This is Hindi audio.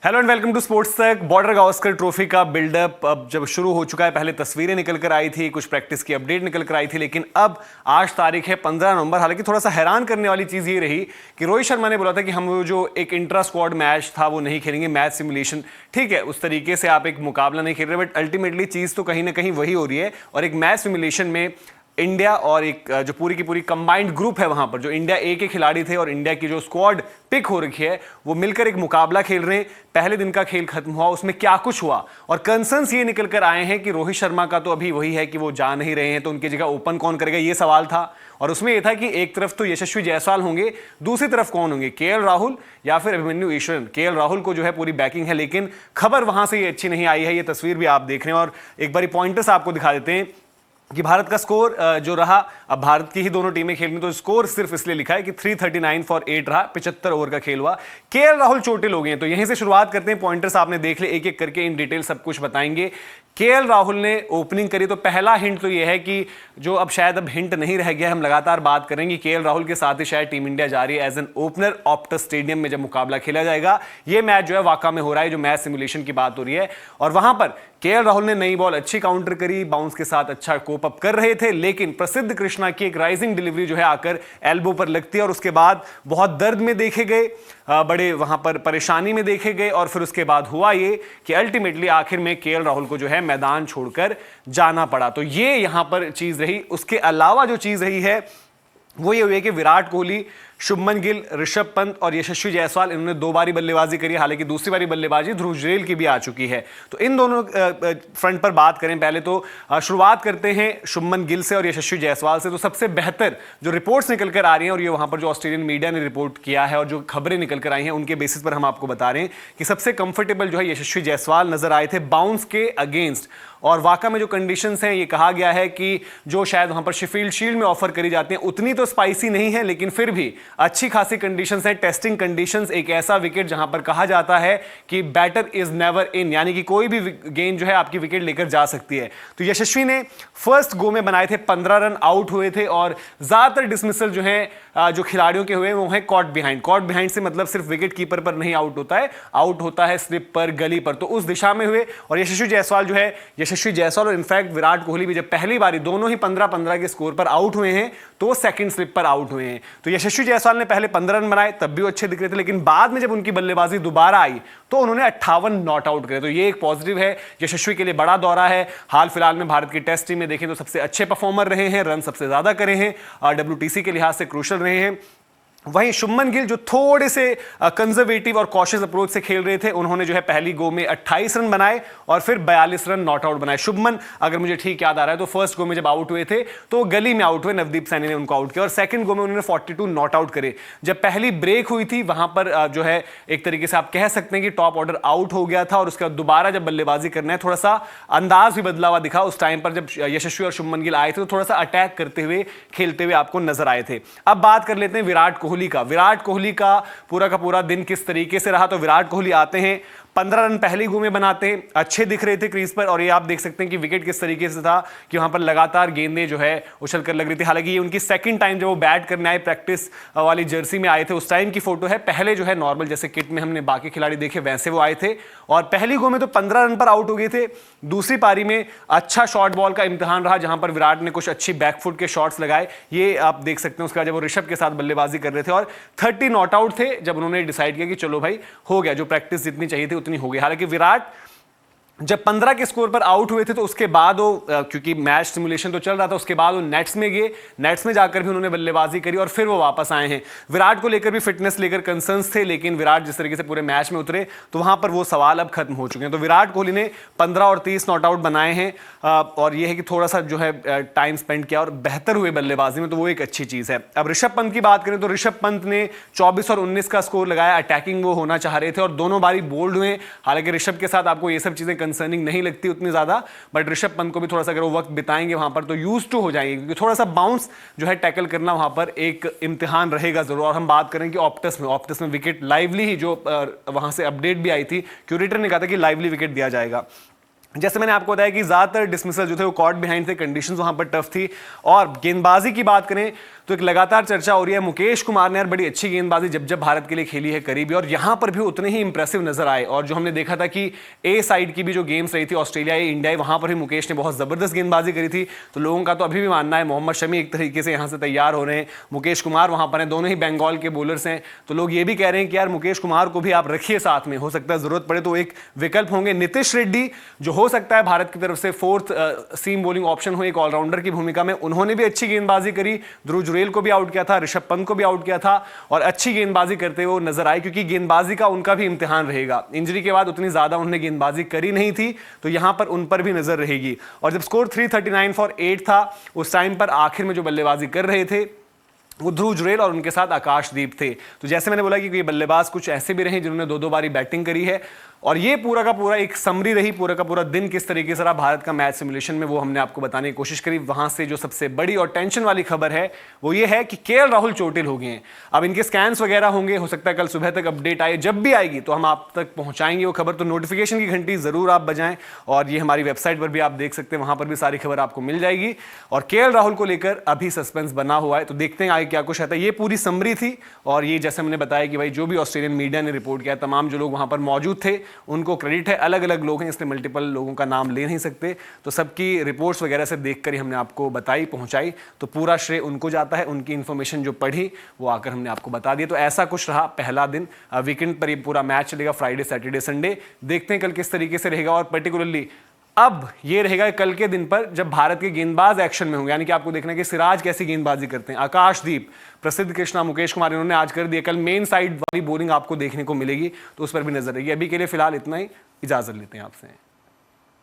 Hello and welcome to sports Tak. Border Gavaskar trophy का बिल्डअप अब जब शुरू हो चुका है, पहले तस्वीरें निकल कर आई थी, कुछ प्रैक्टिस की अपडेट निकल कर आई थी, लेकिन अब आज तारीख है 15 नवंबर। हालांकि थोड़ा सा हैरान करने वाली चीज़ ये रही कि रोहित शर्मा ने बोला था कि हम वो जो एक इंट्रा स्क्वाड मैच था वो नहीं खेलेंगे, मैच सिमुलेशन। ठीक है, उस तरीके से आप एक मुकाबला नहीं खेल रहे, बट अल्टीमेटली चीज़ तो कहीं ना कहीं वही हो रही है। और एक मैच सिमुलेशन में इंडिया और एक जो पूरी की पूरी कंबाइंड ग्रुप है, वहां पर जो इंडिया ए के खिलाड़ी थे और इंडिया की जो स्क्वाड पिक हो रखी है, वो मिलकर एक मुकाबला खेल रहे हैं। पहले दिन का खेल खत्म हुआ, उसमें क्या कुछ हुआ और कंसर्न्स ये निकल कर आए हैं कि रोहित शर्मा का तो अभी वही है कि वो जा नहीं रहे हैं, तो उनकी जगह ओपन कौन करेगा, ये सवाल था। और उसमें यह था कि एक तरफ तो यशस्वी जायसवाल होंगे, दूसरी तरफ कौन होंगे, केएल राहुल या फिर अभिमन्यु ईश्वरन। केएल राहुल को जो है पूरी बैकिंग है, लेकिन खबर वहां से ये अच्छी नहीं आई है। ये तस्वीर भी आप देख रहे हैं और एक बारी पॉइंटर्स आपको दिखा देते हैं कि भारत का स्कोर जो रहा, अब भारत की ही दोनों टीमें खेलनी, तो स्कोर सिर्फ इसलिए लिखा है कि 339 फॉर 8 रहा, 75 ओवर का खेल हुआ। केएल राहुल चोटिल हो गए हैं, तो यहीं से शुरुआत करते हैं। पॉइंटर्स आपने देख ले, एक एक करके इन डिटेल सब कुछ बताएंगे। केएल राहुल ने ओपनिंग करी, तो पहला हिंट तो यह है कि जो अब शायद अब हिंट नहीं रह गया, हम लगातार बात करेंगे। केएल राहुल के साथ ही शायद टीम इंडिया जा रही है as an opener Optus stadium में जब मुकाबला खेला जाएगा। यह मैच जो है वाकई में हो रहा है, जो मैच सिमुलेशन की बात हो रही है। और वहां पर केएल राहुल ने नई बॉल अच्छी काउंटर करी, बाउंस के साथ अच्छा कोप अप कर रहे थे, लेकिन प्रसिद्ध कृष्णा की एक राइजिंग डिलीवरी जो है आकर एल्बो पर लगती है और उसके बाद बहुत दर्द में देखे गए, बड़े वहां पर परेशानी में देखे गए। और फिर उसके बाद हुआ ये कि अल्टीमेटली आखिर में केएल राहुल को जो है मैदान छोड़कर जाना पड़ा। तो ये यहां पर चीज रही। उसके अलावा जो चीज रही है वो ये हुई है कि विराट कोहली, शुभमन गिल, ऋषभ पंत और यशस्वी जायसवाल, इन्होंने 2 बारी बल्लेबाजी करी। हालांकि दूसरी बारी बल्लेबाजी ध्रुव जुरैल की भी आ चुकी है। तो इन दोनों फ्रंट पर बात करें, पहले तो शुरुआत करते हैं शुभमन गिल से और यशस्वी जायसवाल से। तो सबसे बेहतर जो रिपोर्ट्स निकल कर आ रही हैं, और ये वहां पर जो ऑस्ट्रेलियन मीडिया ने रिपोर्ट किया है और जो खबरें निकल कर आई हैं, उनके बेसिस पर हम आपको बता रहे हैं कि सबसे कंफर्टेबल जो है यशस्वी जायसवाल नजर आए थे बाउंस के अगेंस्ट। और वाकई में जो कंडीशंस हैं, ये कहा गया है कि जो शायद वहां पर शेफील्ड शील्ड में ऑफर करी जाती हैं उतनी तो स्पाइसी नहीं है, लेकिन फिर भी अच्छी खासी कंडीशंस हैं, टेस्टिंग कंडीशंस। एक ऐसा विकेट जहां पर कहा जाता है कि बैटर इज नेवर इन, यानी कि कोई भी गेंद जो है आपकी विकेट लेकर जा सकती है। तो यशस्वी ने फर्स्ट गो में बनाए थे 15 रन, आउट हुए थे। और ज्यादातर डिसमिसल जो है जो खिलाड़ियों के हुए वो है कॉट बिहाइंड। कॉट बिहाइंड से मतलब सिर्फ विकेट कीपर पर नहीं आउट होता है, आउट होता है स्लिप पर, गली पर, तो उस दिशा में हुए। और यशस्वी जायसवाल जो है, यशस्वी जायसवाल और इनफैक्ट विराट कोहली भी जब पहली बारी दोनों ही 15-15 के स्कोर पर आउट हुए हैं, तो वो सेकंड स्लिप पर आउट हुए हैं। तो यशस्वी जायसवाल ने पहले 15 रन बनाए, तब भी वो अच्छे दिख रहे थे, लेकिन बाद में जब उनकी बल्लेबाजी दोबारा आई तो उन्होंने 58 नॉट आउट करे। तो ये एक पॉजिटिव है, यशस्वी के लिए बड़ा दौरा है। हाल फिलहाल में भारत की टेस्ट टीम में देखें तो सबसे अच्छे परफॉर्मर रहे हैं, रन सबसे ज्यादा करे हैं, WTC के लिहाज से क्रूशल रहे हैं। वहीं शुभमन गिल जो थोड़े से कंजर्वेटिव और कॉशियस अप्रोच से खेल रहे थे, उन्होंने जो है पहली गो में 28 रन बनाए और फिर 42 रन नॉट आउट बनाए। शुभमन, अगर मुझे ठीक याद आ रहा है, तो फर्स्ट गो में जब आउट हुए थे तो गली में आउट हुए, नवदीप सैनी ने उनको आउट किया, और सेकंड गो में उन्होंने 42 नॉट आउट करे। जब पहली ब्रेक हुई थी वहां पर जो है एक तरीके से आप कह सकते हैं कि टॉप ऑर्डर आउट हो गया था, और उसके बाद दोबारा जब बल्लेबाजी करना है, थोड़ा सा अंदाज भी बदला हुआ दिखा। उस टाइम पर जब यशस्वी और शुभमन गिल आए थे तो थोड़ा सा अटैक करते हुए, खेलते हुए आपको नजर आए थे। अब बात कर लेते हैं विराट कोहली का। विराट कोहली का पूरा दिन किस तरीके से रहा। तो विराट कोहली आते हैं, 15 रन पहली गो में बनाते हैं, अच्छे दिख रहे थे क्रीज पर, और ये आप देख सकते हैं कि विकेट किस तरीके से था कि वहां पर लगातार गेंदें जो है उछल कर लग रही थी। हालांकि ये उनकी सेकंड टाइम जब वो बैट करने आए, प्रैक्टिस वाली जर्सी में आए थे, उस टाइम की फोटो है। पहले जो है नॉर्मल जैसे किट में हमने बाकी खिलाड़ी देखे वैसे वो आए थे, और पहली गो में तो 15 रन पर आउट हो गए थे। दूसरी पारी में अच्छा शॉर्ट बॉल का इम्तिहान रहा, जहां पर विराट ने कुछ अच्छी बैकफुट के शॉट्स लगाए, ये आप देख सकते हैं। उसके बाद जब वो ऋषभ के साथ बल्लेबाजी कर रहे थे और 30 नॉट आउट थे, जब उन्होंने डिसाइड किया कि चलो भाई हो गया, जो प्रैक्टिस जितनी चाहिए थी उतनी हो गई। हालांकि विराट जब 15 के स्कोर पर आउट हुए थे तो उसके बाद वो क्योंकि मैच सिमुलेशन तो चल रहा था, उसके बाद वो नेट्स में गए, नेट्स में जाकर भी उन्होंने बल्लेबाजी करी और फिर वो वापस आए हैं। विराट को लेकर भी फिटनेस लेकर कंसर्न्स थे, लेकिन विराट जिस तरीके से पूरे मैच में उतरे तो वहां पर वो सवाल अब खत्म हो चुके हैं। तो विराट कोहली ने 15 और 30 नॉट आउट बनाए हैं, और ये है कि थोड़ा सा जो है टाइम स्पेंड किया और बेहतर हुए बल्लेबाजी में, तो वो एक अच्छी चीज है। अब ऋषभ पंत की बात करें तो ऋषभ पंत ने 24 और 19 का स्कोर लगाया, अटैकिंग वो होना चाह रहे थे और दोनों बारी बोल्ड हुए। हालांकि ऋषभ के साथ आपको ये सब चीजें कंसर्निंग नहीं लगती उतनी ज्यादा, बट ऋषभ पंत को भी थोड़ा सा अगर वो वक्त बिताएंगे वहां पर तो यूज टू हो जाएंगे, क्योंकि थोड़ा सा बाउंस जो है टैकल करना वहां पर एक इम्तिहान रहेगा जरूर। और हम बात करें कि ऑप्टस में विकेट लाइवली ही जो वहां से अपडेट भी आई थी, क्यूरेटर ने कहा था कि लाइवली विकेट दिया जाएगा। जैसे मैंने आपको बताया कि ज्यादातर डिसमिसल जो थे वो कॉट बिहाइंड थे, कंडीशंस वहां पर टफ थी। और गेंदबाजी की बात करें तो एक लगातार चर्चा हो रही है, मुकेश कुमार ने यार बड़ी अच्छी गेंदबाजी जब जब भारत के लिए खेली है करी भी, और यहां पर भी उतने ही इंप्रेसिव नजर आए। और जो हमने देखा था कि ए साइड की भी जो गेम्स रही थी ऑस्ट्रेलिया इंडिया, वहां पर भी मुकेश ने बहुत जबरदस्त गेंदबाजी करी थी। तो लोगों का तो अभी भी मानना है मोहम्मद शमी एक तरीके से यहां से तैयार हो रहे हैं, मुकेश कुमार वहां पर हैं, दोनों ही बंगाल के बॉलर्स हैं। तो लोग ये भी कह रहे हैं कि यार मुकेश कुमार को भी आप रखिए साथ में, हो सकता है जरूरत पड़े तो एक विकल्प होंगे। नीतीश रेड्डी जो हो सकता है भारत की तरफ से फोर्थ सीम बॉलिंग ऑप्शन हो एक ऑलराउंडर की भूमिका में, उन्होंने भी अच्छी गेंदबाजी करी, ध्रुव जुरेल को भी आउट किया था, ऋषभ पंत को भी आउट किया था और अच्छी गेंदबाजी करते हुए नजर आए, क्योंकि गेंदबाजी का उनका भी इम्तिहान रहेगा। इंजरी के बाद उतनी ज्यादा उन्होंने गेंदबाजी करी नहीं थी, तो यहां पर उन पर भी नजर रहेगी। और जब स्कोर 339 फॉर 8 था, उस टाइम पर आखिर में जो बल्लेबाजी कर रहे थे वो ध्रुव जुरेल और उनके साथ आकाशदीप थे। तो जैसे मैंने बोला कि ये बल्लेबाज कुछ ऐसे भी रहे जिन्होंने 2-2 बारी बैटिंग करी है, और ये पूरा का पूरा एक समरी रही, पूरा का पूरा दिन किस तरीके से रहा भारत का मैच सिमुलेशन में, वो हमने आपको बताने की कोशिश करी। वहां से जो सबसे बड़ी और टेंशन वाली खबर है वो ये है कि केएल राहुल चोटिल हो गए हैं। अब इनके स्कैन्स वगैरह होंगे, हो सकता है कल सुबह तक अपडेट आए, जब भी आएगी तो हम आप तक पहुंचाएंगे वो खबर। तो नोटिफिकेशन की घंटी जरूर आप बजाएं, और ये हमारी वेबसाइट पर भी आप देख सकते हैं, वहां पर भी सारी खबर आपको मिल जाएगी। और केएल राहुल को लेकर अभी सस्पेंस बना हुआ है, तो देखते हैं आगे क्या कुछ रहता है। ये पूरी समरी थी, और ये जैसे मैंने बताया कि भाई जो भी ऑस्ट्रेलियन मीडिया ने रिपोर्ट किया, तमाम जो लोग वहां पर मौजूद थे उनको क्रेडिट है। अलग अलग लोग हैं इसलिए मल्टीपल लोगों का नाम ले नहीं सकते, तो सबकी रिपोर्ट्स वगैरह से देखकर ही हमने आपको बताई, पहुंचाई, तो पूरा श्रेय उनको जाता है। उनकी इंफॉर्मेशन जो पढ़ी वो आकर हमने आपको बता दिया। तो ऐसा कुछ रहा पहला दिन। वीकेंड पर ये पूरा मैच चलेगा, फ्राइडे सैटरडे संडे। देखते हैं कल किस तरीके से रहेगा, और पर्टिकुलरली अब ये रहेगा कल के दिन पर जब भारत के गेंदबाज एक्शन में होंगे, यानी कि आपको देखना है कि सिराज कैसी गेंदबाजी करते हैं, आकाशदीप, प्रसिद्ध कृष्णा, मुकेश कुमार, इन्होंने आज कर दिया। कल मेन साइड वाली बॉलिंग आपको देखने को मिलेगी, तो उस पर भी नजर रहेगी। अभी के लिए फिलहाल इतना ही, इजाजत लेते हैं आपसे।